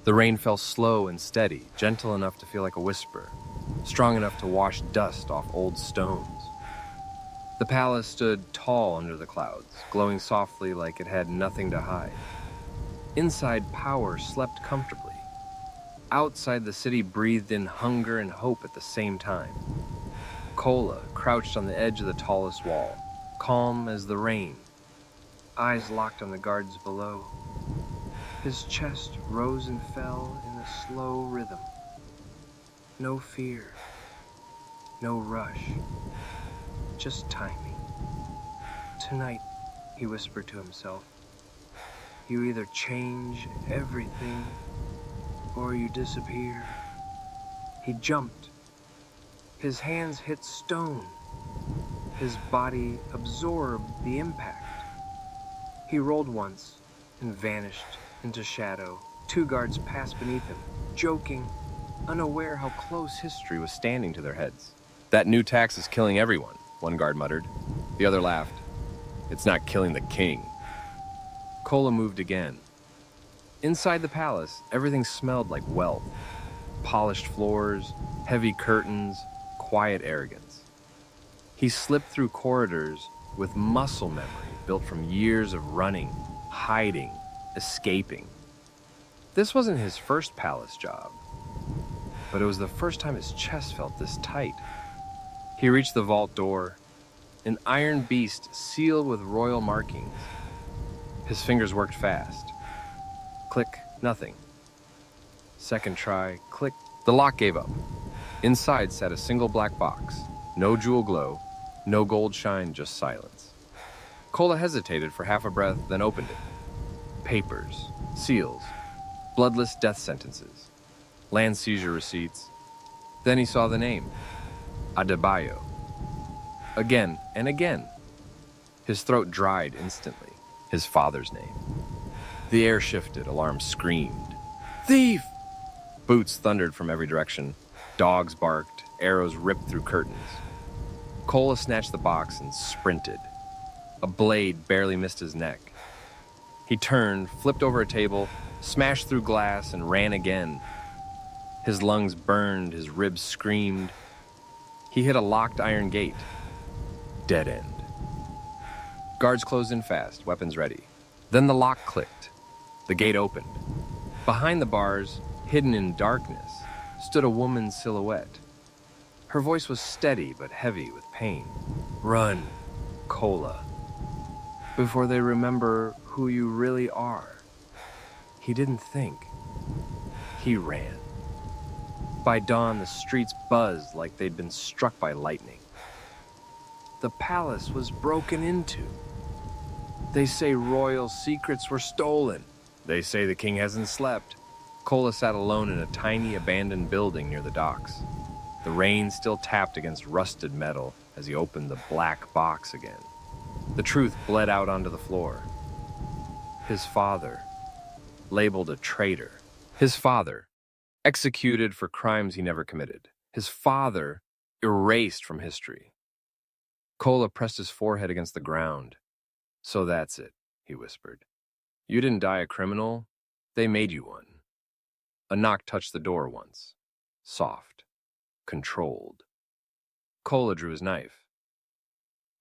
The rain fell slow and steady, gentle enough to feel like a whisper, strong enough to wash dust off old stones. The palace stood tall under the clouds, glowing softly like it had nothing to hide. Inside, power slept comfortably. Outside, the city breathed in hunger and hope at the same time. Kola crouched on the edge of the tallest wall, calm as the rain, eyes locked on the guards below. His chest rose and fell in a slow rhythm. No fear, no rush, just timing. Tonight, he whispered to himself, you either change everything or you disappear. He jumped. His hands hit stone. His body absorbed the impact. He rolled once and vanished into shadow. Two guards passed beneath him, joking, unaware how close history was standing to their heads. That new tax is killing everyone, one guard muttered. The other laughed. It's not killing the king. Kola moved again. Inside the palace, everything smelled like wealth. Polished floors, heavy curtains, quiet arrogance. He slipped through corridors with muscle memory built from years of running, hiding, escaping. This wasn't his first palace job, but it was the first time his chest felt this tight. He reached the vault door, an iron beast sealed with royal markings. His fingers worked fast. Click, nothing. Second try, click. The lock gave up. Inside sat a single black box. No jewel glow, no gold shine, just silence. Kola hesitated for half a breath, then opened it. Papers, seals, bloodless death sentences, land seizure receipts. Then he saw the name, Adebayo. Again and again. His throat dried instantly. His father's name. The air shifted, alarms screamed. Thief! Boots thundered from every direction. Dogs barked, arrows ripped through curtains. Kola snatched the box and sprinted. A blade barely missed his neck. He turned, flipped over a table, smashed through glass, and ran again. His lungs burned, his ribs screamed. He hit a locked iron gate. Dead end. Guards closed in fast, weapons ready. Then the lock clicked. The gate opened. Behind the bars, hidden in darkness, stood a woman's silhouette. Her voice was steady but heavy with pain. Run, Kola, before they remember who you really are. He didn't think. He ran. By dawn, the streets buzzed like they'd been struck by lightning. The palace was broken into. They say royal secrets were stolen. They say the king hasn't slept. Kola sat alone in a tiny abandoned building near the docks. The rain still tapped against rusted metal as he opened the black box again. The truth bled out onto the floor. His father, labeled a traitor. His father, executed for crimes he never committed. His father, erased from history. Kola pressed his forehead against the ground. So that's it, he whispered. You didn't die a criminal. They made you one. A knock touched the door once. Soft. Controlled. Kola drew his knife.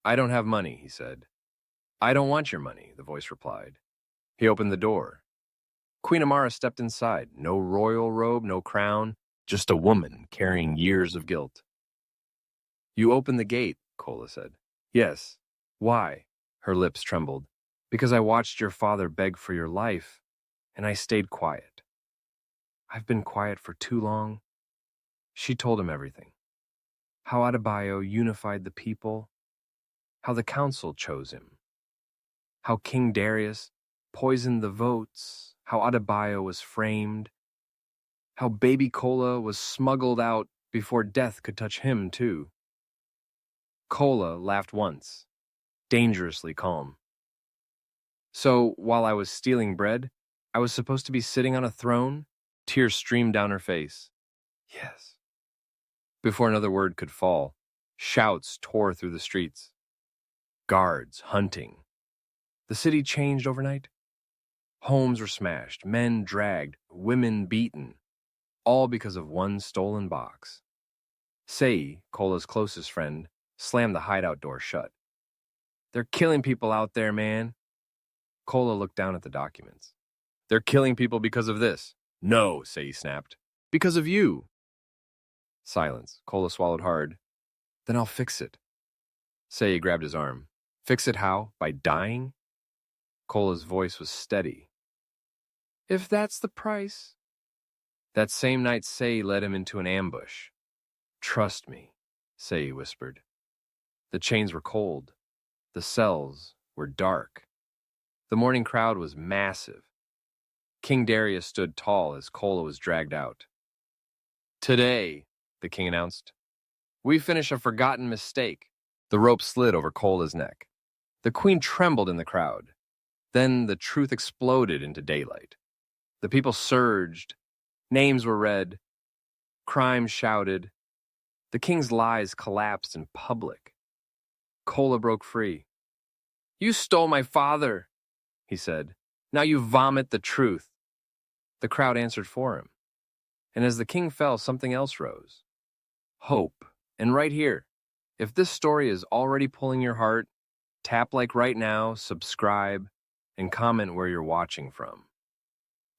I don't have money, he said. I don't want your money, the voice replied. He opened the door. Queen Amara stepped inside. No royal robe, no crown, just a woman carrying years of guilt. You opened the gate, Kola said. Yes. Why? Her lips trembled. Because I watched your father beg for your life, and I stayed quiet. I've been quiet for too long. She told him everything. How Adebayo unified the people, how the council chose him, how King Darius poisoned the votes, how Adebayo was framed, how baby Kola was smuggled out before death could touch him, too. Kola laughed once, dangerously calm. So, while I was stealing bread, I was supposed to be sitting on a throne? Tears streamed down her face. Yes. Before another word could fall, shouts tore through the streets. Guards hunting. The city changed overnight. Homes were smashed, men dragged, women beaten, all because of one stolen box. Sei, Cola's closest friend, slammed the hideout door shut. "They're killing people out there, man." Cola looked down at the documents. "They're killing people because of this." "No," Sei snapped. "Because of you." Silence. Cola swallowed hard. "Then I'll fix it." Sei grabbed his arm. "Fix it how? By dying?" Cola's voice was steady. "If that's the price." That same night, Sei led him into an ambush. "Trust me," Sei whispered. The chains were cold. The cells were dark. The morning crowd was massive. King Darius stood tall as Cola was dragged out. "Today," the king announced, "we finish a forgotten mistake." The rope slid over Cola's neck. The queen trembled in the crowd. Then the truth exploded into daylight. The people surged. Names were read. Crime shouted. The king's lies collapsed in public. Cola broke free. "You stole my father," he said. "Now you vomit the truth." The crowd answered for him. And as the king fell, something else rose. Hope. And right here, if this story is already pulling your heart, tap like right now, subscribe, and comment where you're watching from.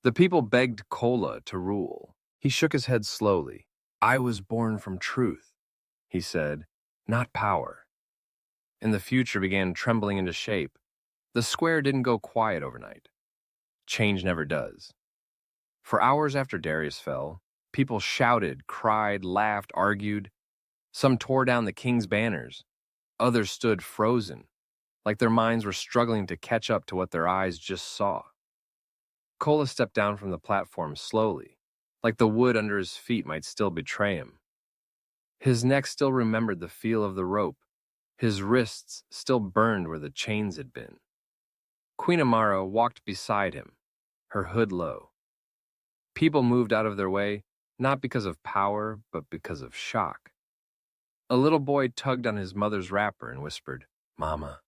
The people begged Cola to rule. He shook his head slowly. "I was born from truth," he said, "not power." And the future began trembling into shape. The square didn't go quiet overnight. Change never does. For hours after Darius fell, people shouted, cried, laughed, argued. Some tore down the king's banners. Others stood frozen, like their minds were struggling to catch up to what their eyes just saw. Cola stepped down from the platform slowly, like the wood under his feet might still betray him. His neck still remembered the feel of the rope. His wrists still burned where the chains had been. Queen Amara walked beside him, her hood low. People moved out of their way, not because of power, but because of shock. A little boy tugged on his mother's wrapper and whispered, "Mama,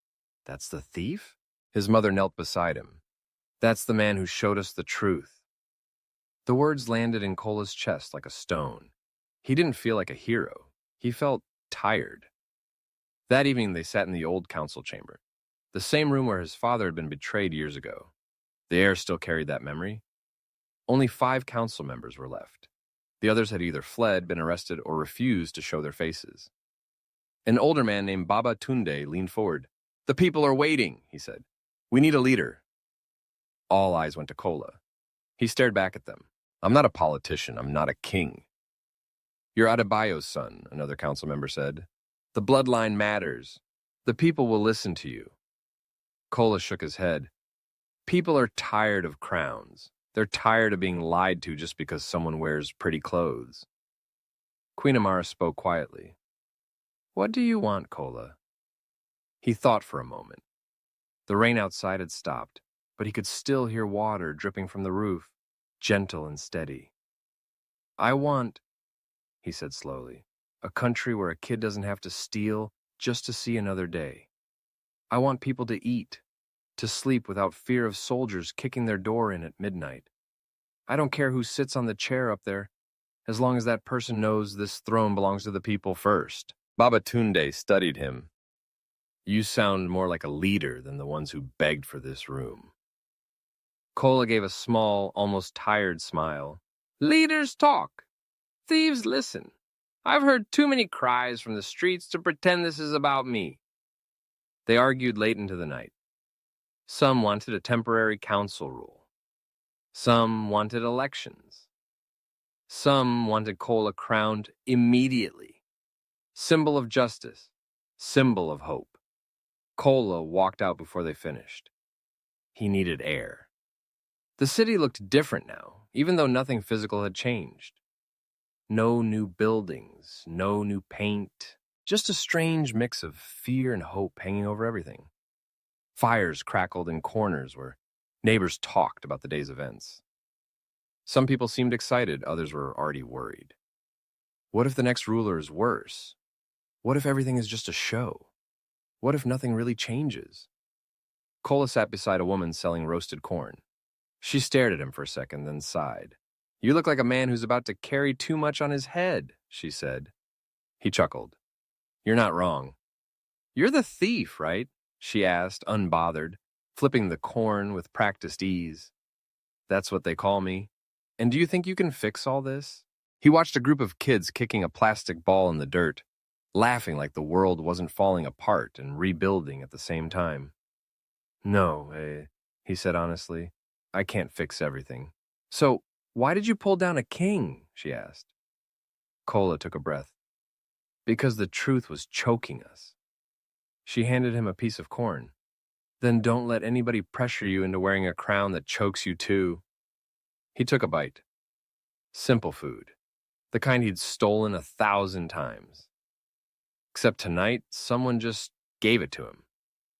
that's the thief?" His mother knelt beside him. "That's the man who showed us the truth." The words landed in Cola's chest like a stone. He didn't feel like a hero. He felt tired. That evening they sat in the old council chamber, the same room where his father had been betrayed years ago. The air still carried that memory. Only 5 council members were left. The others had either fled, been arrested, or refused to show their faces. An older man named Baba Tunde leaned forward. "The people are waiting," he said. "We need a leader." All eyes went to Cola. He stared back at them. "I'm not a politician. I'm not a king." "You're Adebayo's son," another council member said. "The bloodline matters. The people will listen to you." Cola shook his head. "People are tired of crowns. They're tired of being lied to just because someone wears pretty clothes." Queen Amara spoke quietly. "What do you want, Cola?" He thought for a moment. The rain outside had stopped, but he could still hear water dripping from the roof, gentle and steady. "I want," he said slowly, "a country where a kid doesn't have to steal just to see another day. I want people to eat, to sleep without fear of soldiers kicking their door in at midnight. I don't care who sits on the chair up there, as long as that person knows this throne belongs to the people first." Baba Tunde studied him. "You sound more like a leader than the ones who begged for this room." Cola gave a small, almost tired smile. "Leaders talk. Thieves listen. I've heard too many cries from the streets to pretend this is about me." They argued late into the night. Some wanted a temporary council rule. Some wanted elections. Some wanted Cola crowned immediately. Symbol of justice. Symbol of hope. Cola walked out before they finished. He needed air. The city looked different now, even though nothing physical had changed. No new buildings, no new paint, just a strange mix of fear and hope hanging over everything. Fires crackled in corners where neighbors talked about the day's events. Some people seemed excited, others were already worried. What if the next ruler is worse? What if everything is just a show? What if nothing really changes? Cola sat beside a woman selling roasted corn. She stared at him for a second, then sighed. You look like a man who's about to carry too much on his head, she said. He chuckled. You're not wrong. You're the thief, right? She asked, unbothered, flipping the corn with practiced ease. That's what they call me. And do you think you can fix all this? He watched a group of kids kicking a plastic ball in the dirt, laughing like the world wasn't falling apart and rebuilding at the same time. No, he said honestly. I can't fix everything. So, why did you pull down a king? She asked. Cola took a breath. Because the truth was choking us. She handed him a piece of corn. Then don't let anybody pressure you into wearing a crown that chokes you too. He took a bite. Simple food. The kind he'd stolen 1,000 times. Except tonight, someone just gave it to him.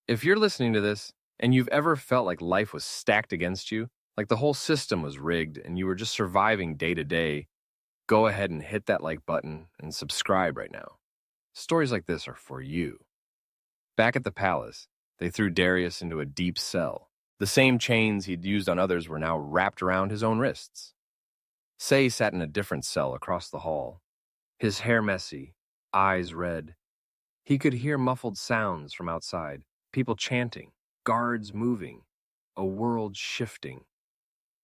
If you're listening to this, and you've ever felt like life was stacked against you, like the whole system was rigged and you were just surviving day to day, go ahead and hit that like button and subscribe right now. Stories like this are for you. Back at the palace, they threw Darius into a deep cell. The same chains he'd used on others were now wrapped around his own wrists. Say sat in a different cell across the hall, his hair messy, eyes red. He could hear muffled sounds from outside, people chanting, guards moving, a world shifting.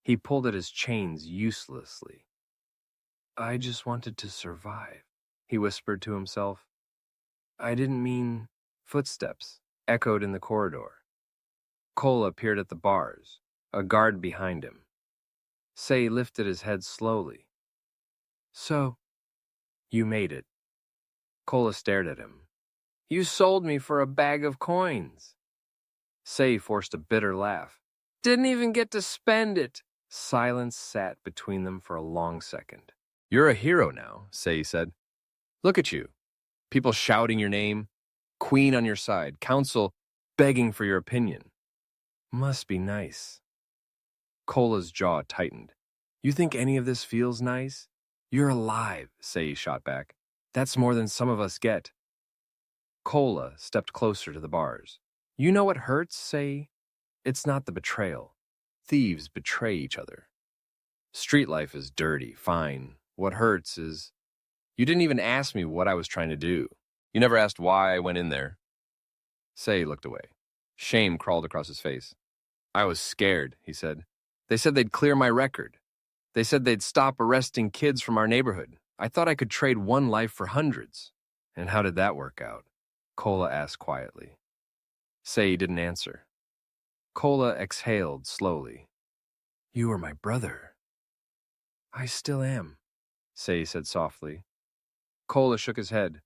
He pulled at his chains uselessly. I just wanted to survive, he whispered to himself. I didn't mean... Footsteps echoed in the corridor. Cola appeared at the bars, a guard behind him. Say lifted his head slowly. So, you made it. Cola stared at him. You sold me for a bag of coins. Say forced a bitter laugh. Didn't even get to spend it. Silence sat between them for a long second. You're a hero now, Say said. Look at you. People shouting your name, queen on your side, council begging for your opinion. Must be nice. Cola's jaw tightened. You think any of this feels nice? You're alive, Say shot back. That's more than some of us get. Cola stepped closer to the bars. You know what hurts, Say? It's not the betrayal. Thieves betray each other. Street life is dirty, fine. What hurts is... You didn't even ask me what I was trying to do. You never asked why I went in there. Say looked away. Shame crawled across his face. I was scared, he said. They said they'd clear my record. They said they'd stop arresting kids from our neighborhood. I thought I could trade one life for hundreds. And how did that work out? Cola asked quietly. Say didn't answer. Cola exhaled slowly. You were my brother. I still am, Say said softly. Cola shook his head.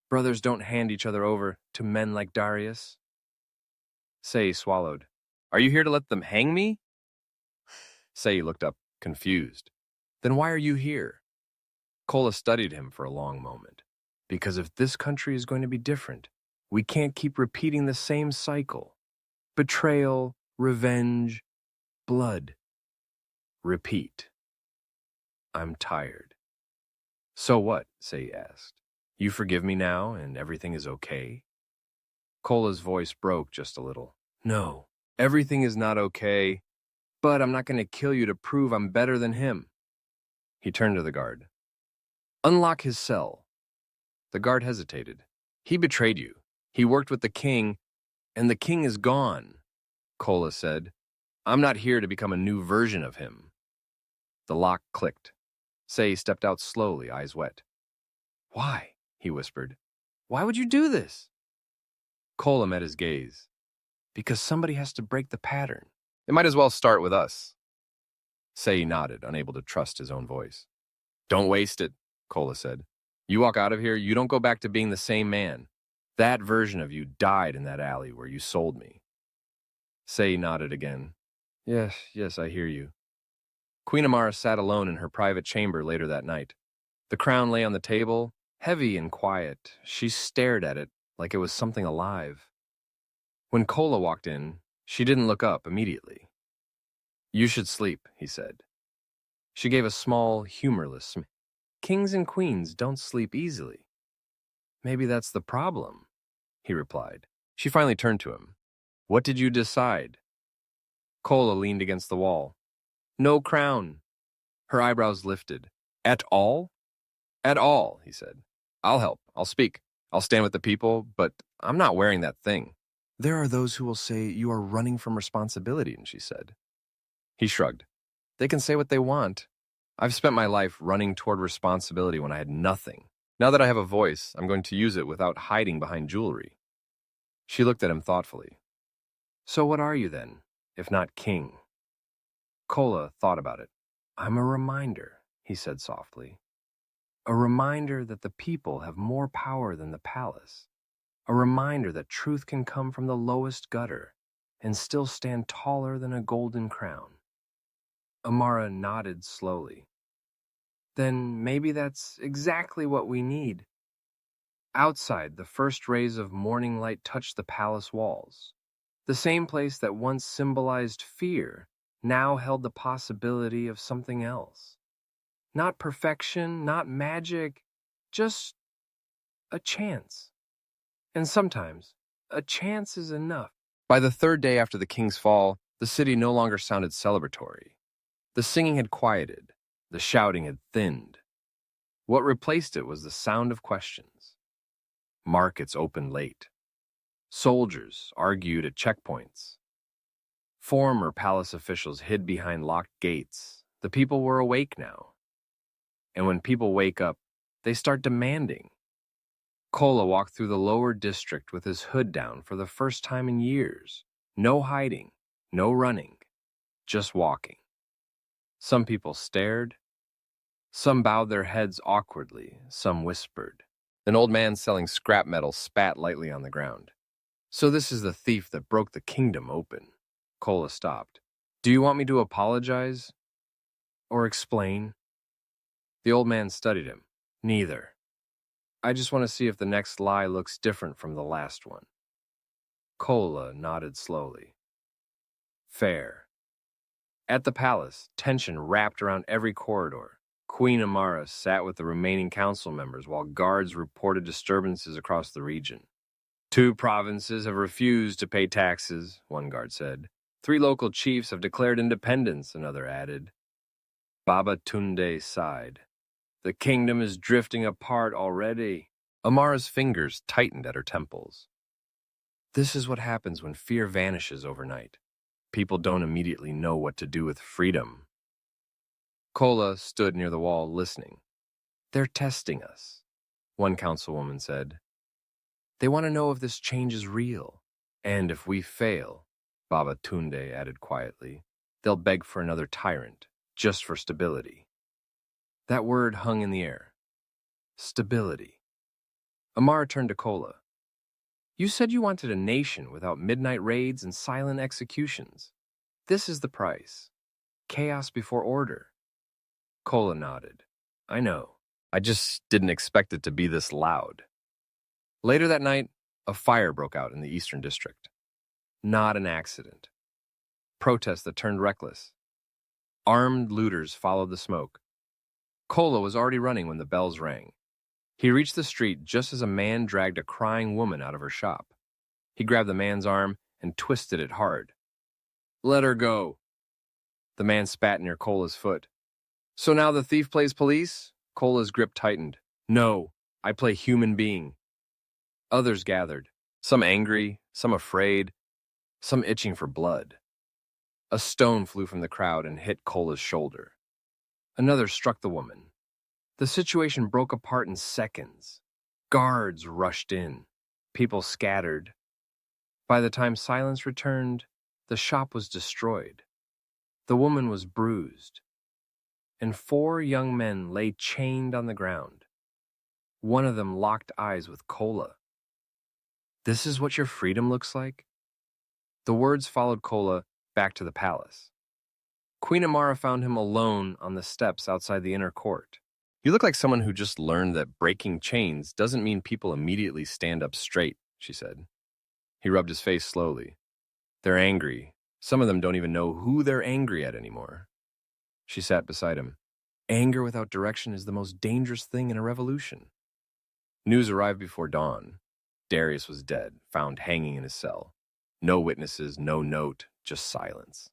Brothers don't hand each other over to men like Darius. Say swallowed. Are you here to let them hang me? Say looked up, confused. Then why are you here? Cola studied him for a long moment. Because if this country is going to be different, we can't keep repeating the same cycle. Betrayal, revenge, blood. Repeat. I'm tired. So what? Say asked. You forgive me now and everything is okay? Cola's voice broke just a little. No, everything is not okay, but I'm not going to kill you to prove I'm better than him. He turned to the guard. Unlock his cell. The guard hesitated. He betrayed you. He worked with the king, and the king is gone, Cola said. I'm not here to become a new version of him. The lock clicked. Say stepped out slowly, eyes wet. Why? He whispered. Why would you do this? Cola met his gaze. Because somebody has to break the pattern. It might as well start with us. Say nodded, unable to trust his own voice. Don't waste it, Cola said. You walk out of here, you don't go back to being the same man. That version of you died in that alley where you sold me. Say nodded again. Yes, I hear you. Queen Amara sat alone in her private chamber later that night. The crown lay on the table, heavy and quiet. She stared at it like it was something alive. When Cola walked in, she didn't look up immediately. You should sleep, he said. She gave a small, humorless smile. Kings and queens don't sleep easily. Maybe that's the problem, he replied. She finally turned to him. What did you decide? Kola leaned against the wall. No crown. Her eyebrows lifted. At all? At all, he said. I'll help. I'll speak. I'll stand with the people, but I'm not wearing that thing. There are those who will say you are running from responsibility, she said. He shrugged. They can say what they want. I've spent my life running toward responsibility when I had nothing. Now that I have a voice, I'm going to use it without hiding behind jewelry. She looked at him thoughtfully. So what are you then, if not king? Kola thought about it. I'm a reminder, he said softly. A reminder that the people have more power than the palace. A reminder that truth can come from the lowest gutter and still stand taller than a golden crown. Amara nodded slowly. Then maybe that's exactly what we need. Outside, the first rays of morning light touched the palace walls. The same place that once symbolized fear now held the possibility of something else. Not perfection, not magic, just a chance. And sometimes, a chance is enough. By the third day after the king's fall, the city no longer sounded celebratory. The singing had quieted. The shouting had thinned. What replaced it was the sound of questions. Markets opened late. Soldiers argued at checkpoints. Former palace officials hid behind locked gates. The people were awake now. And when people wake up, they start demanding. Kola walked through the lower district with his hood down for the first time in years. No hiding, no running, just walking. Some people stared. Some bowed their heads awkwardly, some whispered. An old man selling scrap metal spat lightly on the ground. So this is the thief that broke the kingdom open. Kola stopped. Do you want me to apologize? Or explain? The old man studied him. Neither. I just want to see if the next lie looks different from the last one. Kola nodded slowly. Fair. At the palace, tension wrapped around every corridor. Queen Amara sat with the remaining council members while guards reported disturbances across the region. 2 provinces have refused to pay taxes, one guard said. 3 local chiefs have declared independence, another added. Baba Tunde sighed. The kingdom is drifting apart already. Amara's fingers tightened at her temples. This is what happens when fear vanishes overnight. People don't immediately know what to do with freedom. Kola stood near the wall listening. They're testing us, one councilwoman said. They want to know if this change is real. And if we fail, Baba Tunde added quietly, they'll beg for another tyrant, just for stability. That word hung in the air. Stability. Amara turned to Kola. You said you wanted a nation without midnight raids and silent executions. This is the price. Chaos before order. Kola nodded. I know. I just didn't expect it to be this loud. Later that night, a fire broke out in the Eastern District. Not an accident. Protests that turned reckless. Armed looters followed the smoke. Kola was already running when the bells rang. He reached the street just as a man dragged a crying woman out of her shop. He grabbed the man's arm and twisted it hard. Let her go. The man spat near Kola's foot. So now the thief plays police? Kola's grip tightened. No, I play human being. Others gathered, some angry, some afraid, some itching for blood. A stone flew from the crowd and hit Kola's shoulder. Another struck the woman. The situation broke apart in seconds. Guards rushed in. People scattered. By the time silence returned, the shop was destroyed. The woman was bruised. And 4 young men lay chained on the ground. One of them locked eyes with Kola. This is what your freedom looks like? The words followed Kola back to the palace. Queen Amara found him alone on the steps outside the inner court. You look like someone who just learned that breaking chains doesn't mean people immediately stand up straight, she said. He rubbed his face slowly. They're angry. Some of them don't even know who they're angry at anymore. She sat beside him. Anger without direction is the most dangerous thing in a revolution. News arrived before dawn. Darius was dead, found hanging in his cell. No witnesses, no note, just silence.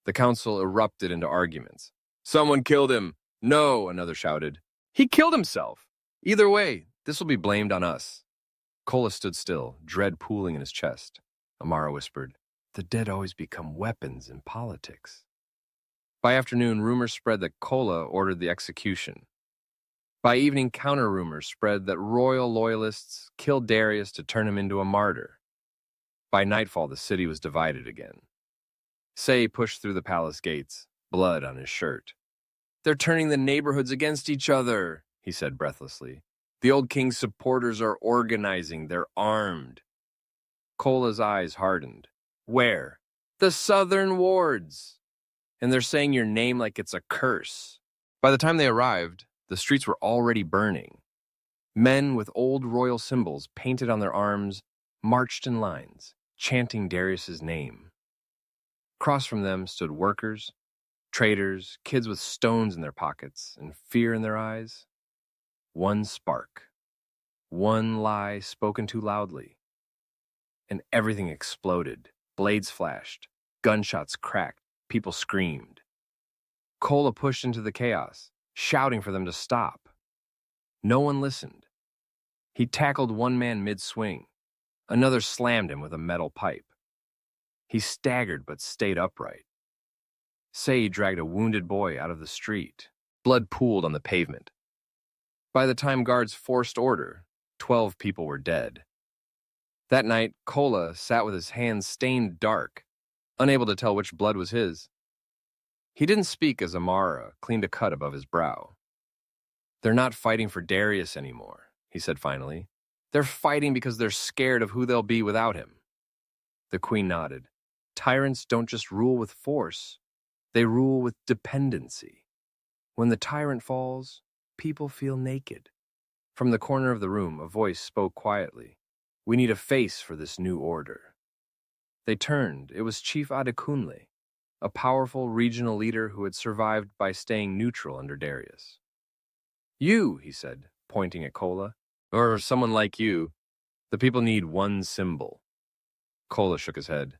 The council erupted into arguments. "Someone killed him!" "No," another shouted. "He killed himself!" "Either way, this will be blamed on us." Kola stood still, dread pooling in his chest. Amara whispered, "The dead always become weapons in politics." By afternoon, rumors spread that Kola ordered the execution. By evening, counter-rumors spread that royal loyalists killed Darius to turn him into a martyr. By nightfall, the city was divided again. Say pushed through the palace gates, blood on his shirt. "They're turning the neighborhoods against each other," he said breathlessly. "The old king's supporters are organizing. They're armed." Kola's eyes hardened. "Where?" "The southern wards. And they're saying your name like it's a curse." By the time they arrived, the streets were already burning. Men with old royal symbols painted on their arms marched in lines, chanting Darius's name. Across from them stood workers, traders, kids with stones in their pockets and fear in their eyes. One spark, one lie spoken too loudly, and everything exploded. Blades flashed, gunshots cracked, people screamed. Kola pushed into the chaos, shouting for them to stop. No one listened. He tackled one man mid-swing. Another slammed him with a metal pipe. He staggered but stayed upright. Say dragged a wounded boy out of the street. Blood pooled on the pavement. By the time guards forced order, 12 people were dead. That night, Kola sat with his hands stained dark, unable to tell which blood was his. He didn't speak as Amara cleaned a cut above his brow. "They're not fighting for Darius anymore," he said finally. "They're fighting because they're scared of who they'll be without him." The queen nodded. "Tyrants don't just rule with force, they rule with dependency. When the tyrant falls, people feel naked." From the corner of the room, a voice spoke quietly. "We need a face for this new order." They turned. It was Chief Adekunle, a powerful regional leader who had survived by staying neutral under Darius. "You," he said, pointing at Kola, "or someone like you. The people need one symbol." Kola shook his head.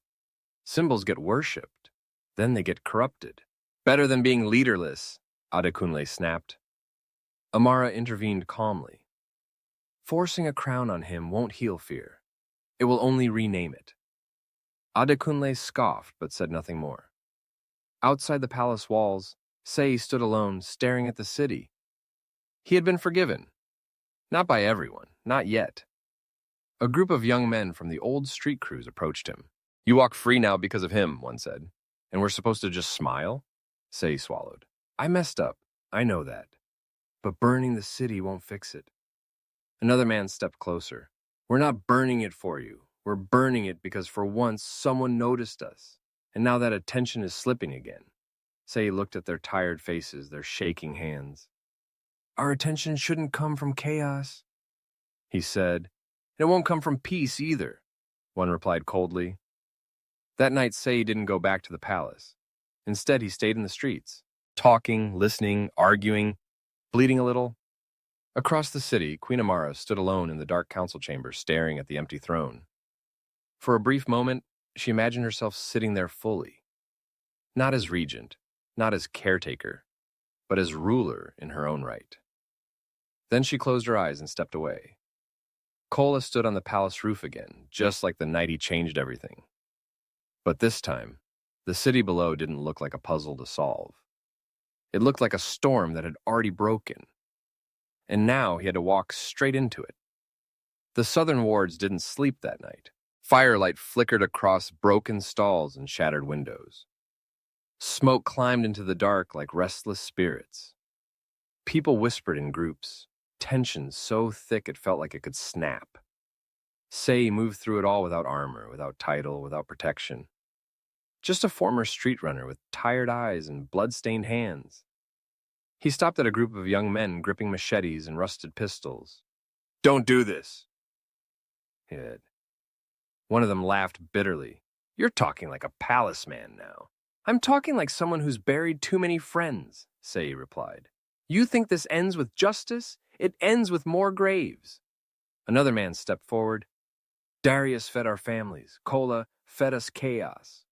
"Symbols get worshipped. Then they get corrupted." "Better than being leaderless," Adekunle snapped. Amara intervened calmly. "Forcing a crown on him won't heal fear. It will only rename it." Adekunle scoffed but said nothing more. Outside the palace walls, Say stood alone, staring at the city. He had been forgiven. Not by everyone, not yet. A group of young men from the old street crews approached him. "You walk free now because of him," one said. "And we're supposed to just smile?" Say swallowed. "I messed up, I know that. But burning the city won't fix it." Another man stepped closer. "We're not burning it for you. We're burning it because for once someone noticed us. And now that attention is slipping again." Say looked at their tired faces, their shaking hands. "Our attention shouldn't come from chaos," he said. "And it won't come from peace either," one replied coldly. That night, Say didn't go back to the palace. Instead, he stayed in the streets, talking, listening, arguing, bleeding a little. Across the city, Queen Amara stood alone in the dark council chamber, staring at the empty throne. For a brief moment, she imagined herself sitting there fully. Not as regent, not as caretaker, but as ruler in her own right. Then she closed her eyes and stepped away. Kola stood on the palace roof again, just like the night he changed everything. But this time, the city below didn't look like a puzzle to solve. It looked like a storm that had already broken. And now he had to walk straight into it. The southern wards didn't sleep that night. Firelight flickered across broken stalls and shattered windows. Smoke climbed into the dark like restless spirits. People whispered in groups, tension so thick it felt like it could snap. Say moved through it all without armor, without title, without protection. Just a former street runner with tired eyes and blood-stained hands. He stopped at a group of young men gripping machetes and rusted pistols. "Don't do this," he said. One of them laughed bitterly. "You're talking like a palace man now." "I'm talking like someone who's buried too many friends," Say replied. "You think this ends with justice? It ends with more graves." Another man stepped forward. "Darius fed our families. Kola fed us chaos."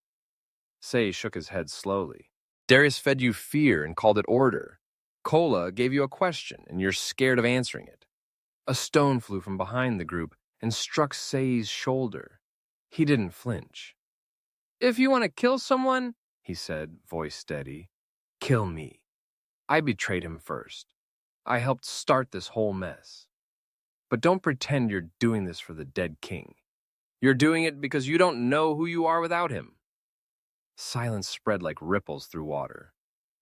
Say shook his head slowly. Darius fed you fear and called it order. Kola gave you a question, and you're scared of answering it. A stone flew from behind the group and struck Say's shoulder. He didn't flinch. If you want to kill someone, he said, voice steady, kill me. I betrayed him first. I helped start this whole mess. But don't pretend you're doing this for the dead king. You're doing it because you don't know who you are without him. Silence spread like ripples through water.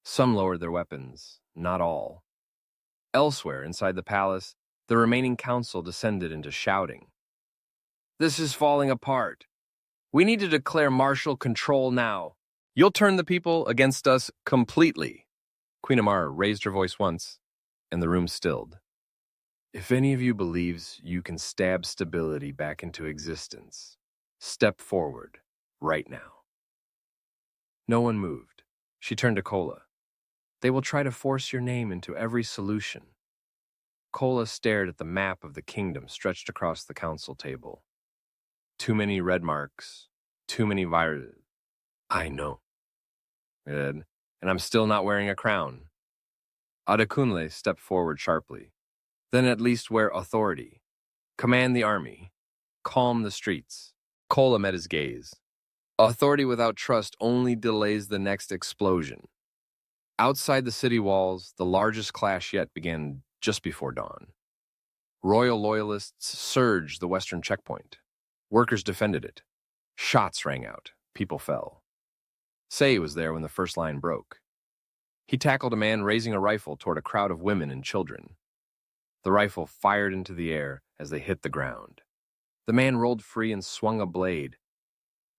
Some lowered their weapons, not all. Elsewhere, inside the palace, the remaining council descended into shouting. This is falling apart. We need to declare martial control now. You'll turn the people against us completely. Queen Amara raised her voice once, and the room stilled. If any of you believes you can stab stability back into existence, step forward right now. No one moved. She turned to Kola. They will try to force your name into every solution. Kola stared at the map of the kingdom stretched across the council table. Too many red marks, too many viruses. I know. Good. And I'm still not wearing a crown. Adekunle stepped forward sharply. Then at least wear authority. Command the army. Calm the streets. Kola met his gaze. Authority without trust only delays the next explosion. Outside the city walls, the largest clash yet began just before dawn. Royal loyalists surged the western checkpoint. Workers defended it. Shots rang out. People fell. Say was there when the first line broke. He tackled a man raising a rifle toward a crowd of women and children. The rifle fired into the air as they hit the ground. The man rolled free and swung a blade.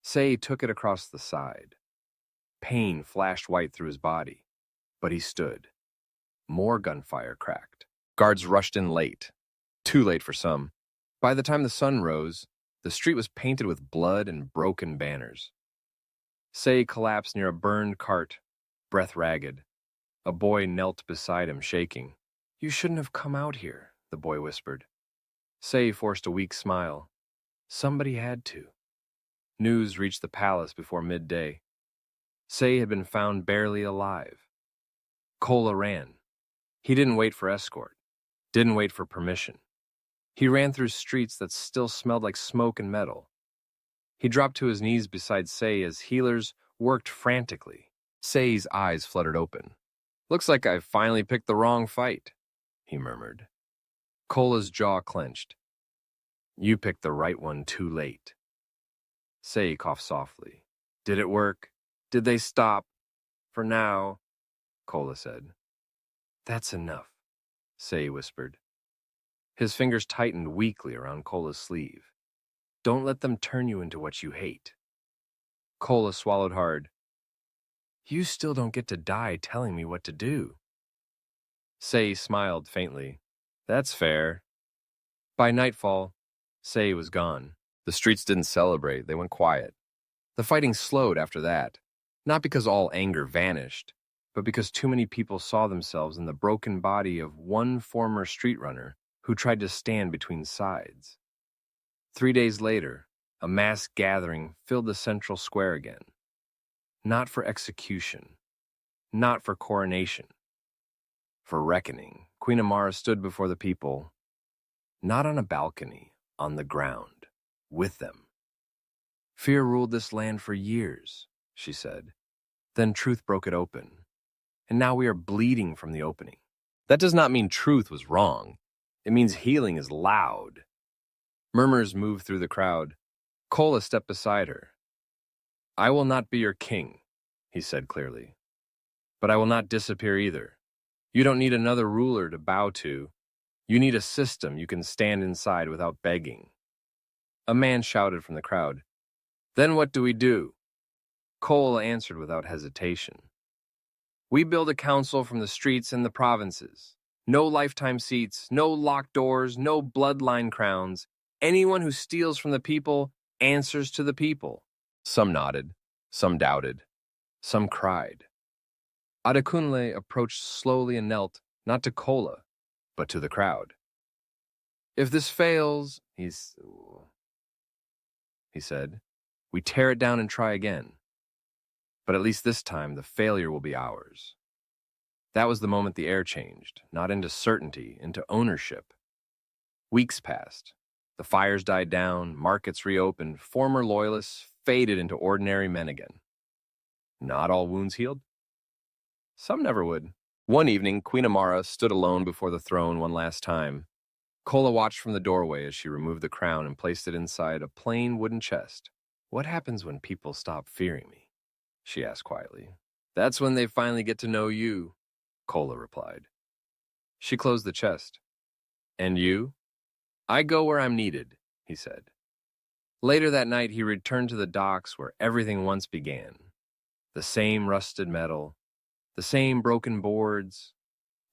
Say took it across the side. Pain flashed white through his body, but he stood. More gunfire cracked. Guards rushed in late. Too late for some. By the time the sun rose, the street was painted with blood and broken banners. Say collapsed near a burned cart, breath ragged. A boy knelt beside him, shaking. You shouldn't have come out here, the boy whispered. Say forced a weak smile. Somebody had to. News reached the palace before midday. Say had been found barely alive. Kola ran. He didn't wait for escort. Didn't wait for permission. He ran through streets that still smelled like smoke and metal. He dropped to his knees beside Say as healers worked frantically. Say's eyes fluttered open. Looks like I finally picked the wrong fight, he murmured. Kola's jaw clenched. You picked the right one too late. Say coughed softly. Did it work? Did they stop? For now, Kola said. That's enough, Say whispered. His fingers tightened weakly around Kola's sleeve. Don't let them turn you into what you hate. Kola swallowed hard. You still don't get to die telling me what to do. Say smiled faintly. That's fair. By nightfall, Say was gone. The streets didn't celebrate, they went quiet. The fighting slowed after that, not because all anger vanished, but because too many people saw themselves in the broken body of one former street runner who tried to stand between sides. 3 days later, a mass gathering filled the central square again. Not for execution, not for coronation. For reckoning, Queen Amara stood before the people, not on a balcony, on the ground, with them. Fear ruled this land for years, she said. Then truth broke it open, and now we are bleeding from the opening. That does not mean truth was wrong. It means healing is loud. Murmurs moved through the crowd. Kola stepped beside her. I will not be your king, he said clearly. But I will not disappear either. You don't need another ruler to bow to. You need a system you can stand inside without begging. A man shouted from the crowd. Then what do we do? Kola answered without hesitation. We build a council from the streets and the provinces. No lifetime seats, no locked doors, no bloodline crowns. Anyone who steals from the people answers to the people. Some nodded, some doubted, some cried. Adekunle approached slowly and knelt, not to Kola, but to the crowd. If this fails, he said, we tear it down and try again. But at least this time, the failure will be ours. That was the moment the air changed, not into certainty, into ownership. Weeks passed. The fires died down, markets reopened, former loyalists faded into ordinary men again. Not all wounds healed? Some never would. One evening, Queen Amara stood alone before the throne one last time. Kola watched from the doorway as she removed the crown and placed it inside a plain wooden chest. "What happens when people stop fearing me?" she asked quietly. "That's when they finally get to know you," Kola replied. She closed the chest. "And you?" "I go where I'm needed," he said. Later that night, he returned to the docks where everything once began. The same rusted metal, the same broken boards,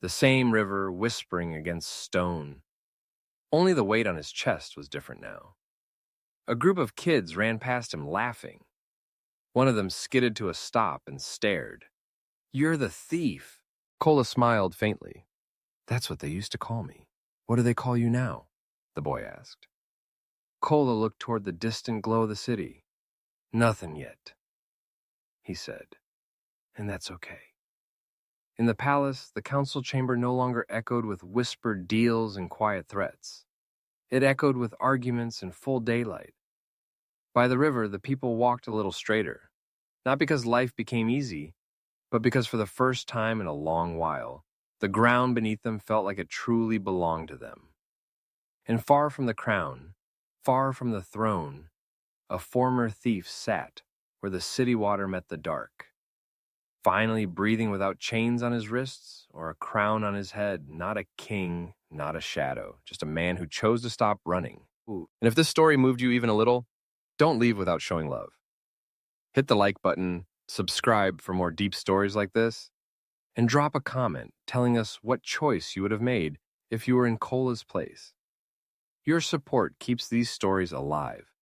the same river whispering against stone. Only the weight on his chest was different now. A group of kids ran past him laughing. One of them skidded to a stop and stared. "You're the thief." Kola smiled faintly. "That's what they used to call me." "What do they call you now?" the boy asked. Kola looked toward the distant glow of the city. "Nothing yet," he said. "And that's okay." In the palace, the council chamber no longer echoed with whispered deals and quiet threats. It echoed with arguments in full daylight. By the river, the people walked a little straighter, not because life became easy, but because for the first time in a long while, the ground beneath them felt like it truly belonged to them. And far from the crown, far from the throne, a former thief sat where the city water met the dark. Finally breathing without chains on his wrists or a crown on his head, not a king, not a shadow, just a man who chose to stop running. And if this story moved you even a little, don't leave without showing love. Hit the like button, subscribe for more deep stories like this, and drop a comment telling us what choice you would have made if you were in Kola's place. Your support keeps these stories alive.